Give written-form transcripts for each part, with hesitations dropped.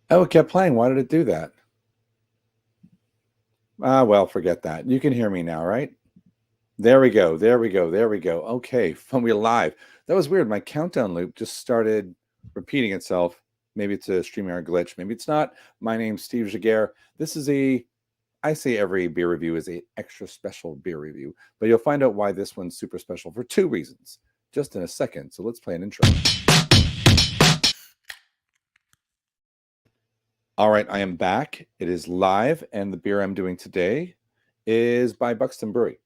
Oh, it kept playing. Why did it do that? Ah, well, forget that. You can hear me now, right? There we go. There we go. There we go. Okay, we're live. That was weird. My countdown loop just started repeating itself. Maybe it's a StreamYard glitch. Maybe it's not. My name's Steve Jaguar. This is I say every beer review is a extra special beer review, but you'll find out why this one's super special for two reasons just in a second. So let's play an intro. All right, I am back. It is live, and the beer I'm doing today is by Buxton Brewery.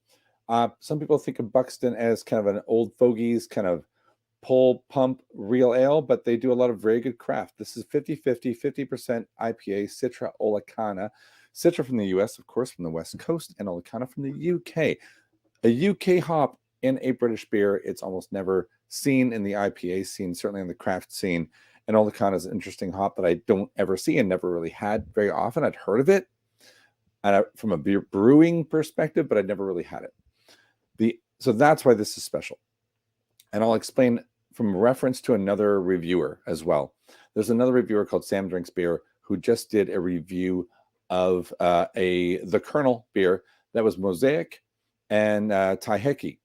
Some people think of Buxton as kind of an old fogies, kind of pull pump real ale, but they do a lot of very good craft. This is 50-50, 50% IPA, Citra Olicana. Citra from the US, of course, from the West Coast, and Olicana from the UK. A UK hop in a British beer, it's almost never seen in the IPA scene, certainly in the craft scene. And Olicana is an interesting hop that I don't ever see and never really had very often. I'd heard of it from a beer brewing perspective, but I'd never really had it. So that's why this is special. And I'll explain from reference to another reviewer as well. There's another reviewer called Sam Drinks Beer who just did a review of the Colonel beer that was Mosaic and Taiheki.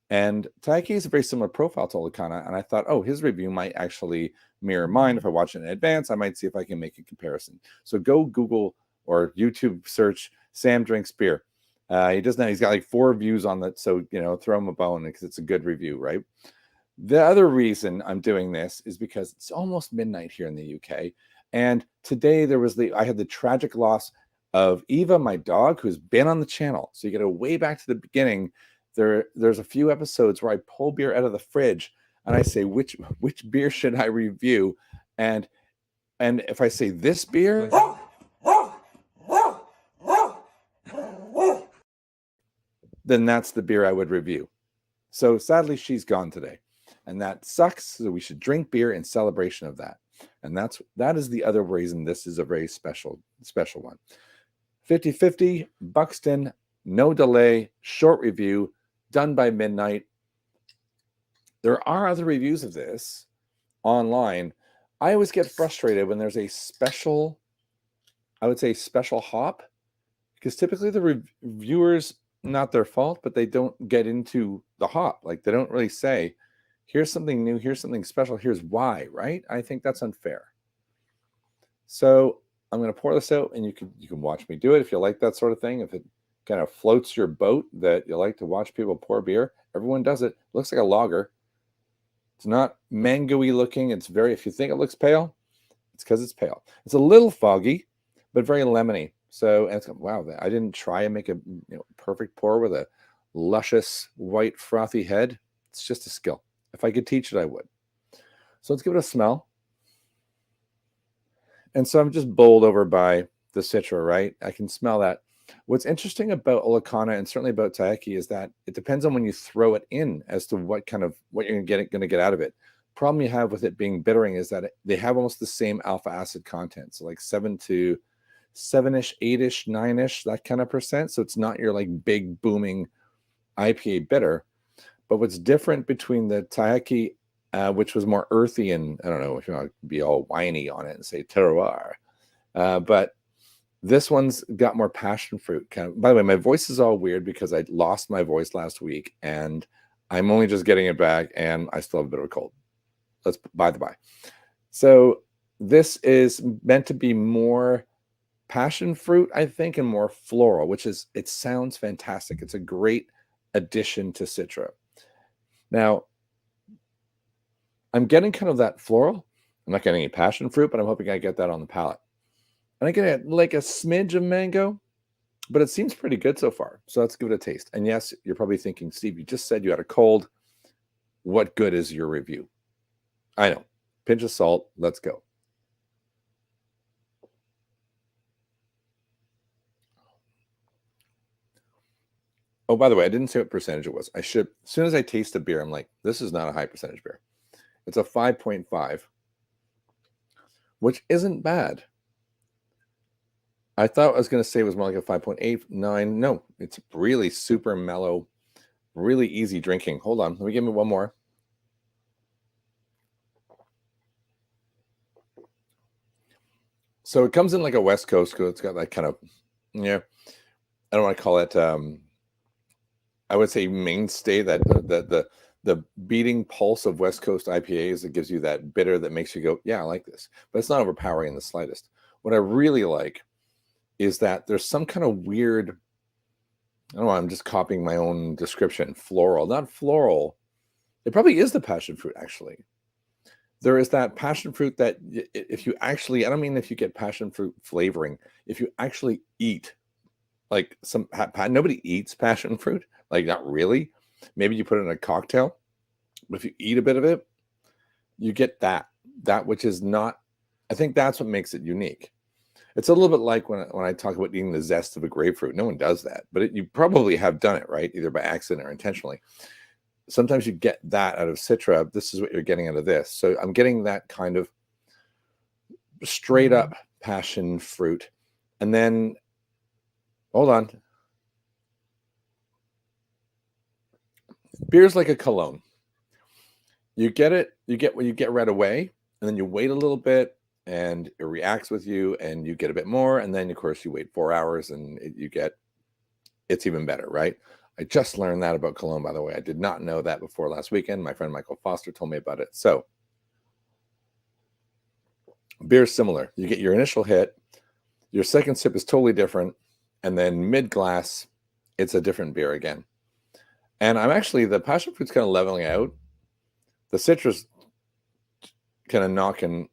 And Taiheki is a very similar profile to Olicana, and I thought, oh, his review might actually mirror mine. If I watch it in advance, I might see if I can make a comparison. So go Google or YouTube search Sam Drinks Beer. He's got like 4 views on that, so throw him a bone because it's a good review, right? The other reason I'm doing this is because it's almost midnight here in the UK, and today I had the tragic loss of Eva, my dog, who's been on the channel. So you got to way back to the beginning. There's a few episodes where I pull beer out of the fridge and I say which beer should I review, and if I say this beer, then that's the beer I would review. So sadly, she's gone today, and that sucks. So we should drink beer in celebration of that, and that is the other reason this is a very special one. 50-50 Buxton, no delay, short review, done by midnight. There are other reviews of this online. I always get frustrated when there's a special, I would say special hop, because typically the reviewers, not their fault, but they don't get into the hop. Like they don't really say, here's something new, here's something special, here's why, right? I think that's unfair. So I'm going to pour this out, and you can watch me do it if you like that sort of thing. If it kind of floats your boat that you like to watch people pour beer, everyone does it. It looks like a lager. It's not mango-y looking. It's if you think it looks pale, it's because it's pale. It's a little foggy, but very lemony. So, and wow, I didn't try and make a perfect pour with a luscious white frothy head. It's just a skill. If I could teach it, I would. So let's give it a smell. And so I'm just bowled over by the Citra, right? I can smell that. What's interesting about Olicana and certainly about Taiheki is that it depends on when you throw it in as to what you're going to get out of it. Problem you have with it being bittering is that they have almost the same alpha acid content, so like 7 to 7-ish, 8-ish, 9-ish, that kind of percent. So it's not your like big booming IPA bitter. But what's different between the Taiheki, which was more earthy, and I don't know if you want to be all whiny on it and say terroir, but this one's got more passion fruit. By the way, my voice is all weird because I lost my voice last week, and I'm only just getting it back, and I still have a bit of a cold. That's by the by. So this is meant to be more passion fruit, I think, and more floral, it sounds fantastic. It's a great addition to Citra. Now, I'm getting kind of that floral. I'm not getting any passion fruit, but I'm hoping I get that on the palate. And I get like a smidge of mango, but it seems pretty good so far. So let's give it a taste. And yes, you're probably thinking, Steve, you just said you had a cold. What good is your review? I know. Pinch of salt. Let's go. Oh, by the way, I didn't say what percentage it was. I should. As soon as I taste the beer, I'm like, this is not a high percentage beer. It's a 5.5, which isn't bad. I thought I was going to say it was more like a 5.8, 9. No, it's really super mellow, really easy drinking. Hold on. Let me give me one more. So it comes in like a West Coast, because it's got that kind of, yeah, I don't want to call it, I would say mainstay, that the beating pulse of West Coast IPAs that gives you that bitter that makes you go, yeah, I like this. But it's not overpowering in the slightest. What I really like is that there's some kind of weird, I don't know, I'm just copying my own description, floral, not floral. It probably is the passion fruit, actually. There is that passion fruit that if you actually, I don't mean if you get passion fruit flavoring, if you actually eat like some, nobody eats passion fruit, like not really. Maybe you put it in a cocktail, but if you eat a bit of it, you get that which is not, I think that's what makes it unique. It's a little bit like when I talk about eating the zest of a grapefruit. No one does that, but you probably have done it, right? Either by accident or intentionally. Sometimes you get that out of Citra. This is what you're getting out of this. So I'm getting that kind of straight up passion fruit. And then, hold on. Beer's like a cologne. You get it, you get what you get right away, and then you wait a little bit, and it reacts with you, and you get a bit more, and then of course you wait 4 hours, and it's even better, right? I just learned that about cologne, by the way. I did not know that before last weekend. My friend Michael Foster told me about it. So beer's similar. You get your initial hit, your second sip is totally different, and then mid-glass, it's a different beer again. And I'm actually, the passion fruit's kind of leveling out. The citrus kind of knocking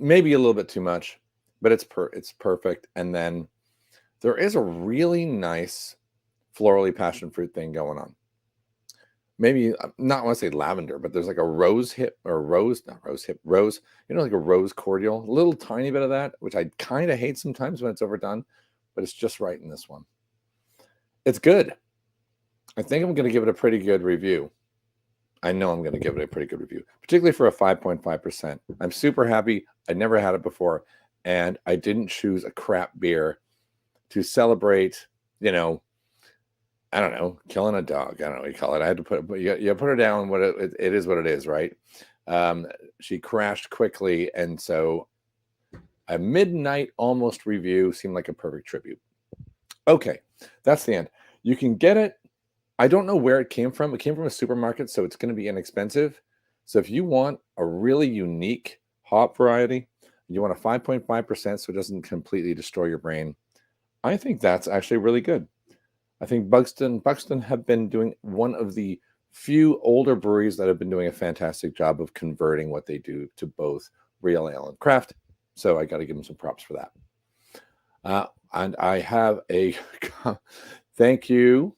maybe a little bit too much, but it's perfect. And then there is a really nice florally passion fruit thing going on. Maybe not want to say lavender, but there's like a rose hip, or rose, you know, like a rose cordial, a little tiny bit of that, which I kind of hate sometimes when it's overdone, but it's just right in this one. It's good. I think I'm going to give it a pretty good review. I know I'm going to give it a pretty good review, particularly for a 5.5%. I'm super happy. I never had it before, and I didn't choose a crap beer to celebrate, you know, I don't know, killing a dog. I don't know what you call it. I had to put her down. What it is, what it is, right? She crashed quickly, and so a midnight almost review seemed like a perfect tribute. Okay, that's the end. You can get it. I don't know where it came from. It came from a supermarket, so it's going to be inexpensive. So if you want a really unique hop variety, you want a 5.5% so it doesn't completely destroy your brain, I think that's actually really good. I think Buxton have been doing one of the few older breweries that have been doing a fantastic job of converting what they do to both real ale and craft. So I got to give them some props for that. And I have a thank you.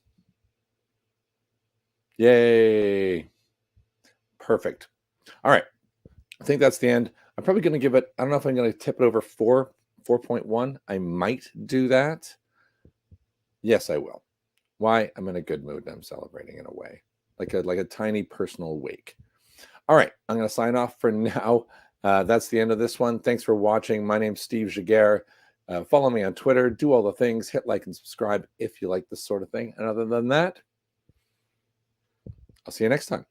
Yay. Perfect. All right. I think that's the end. I'm probably going to give it, I don't know if I'm going to tip it over 4.1. I might do that. Yes, I will. Why? I'm in a good mood and I'm celebrating in a way, like a tiny personal wake. All right. I'm going to sign off for now. That's the end of this one. Thanks for watching. My name's Steve Giguère. Follow me on Twitter. Do all the things. Hit like and subscribe if you like this sort of thing. And other than that, I'll see you next time.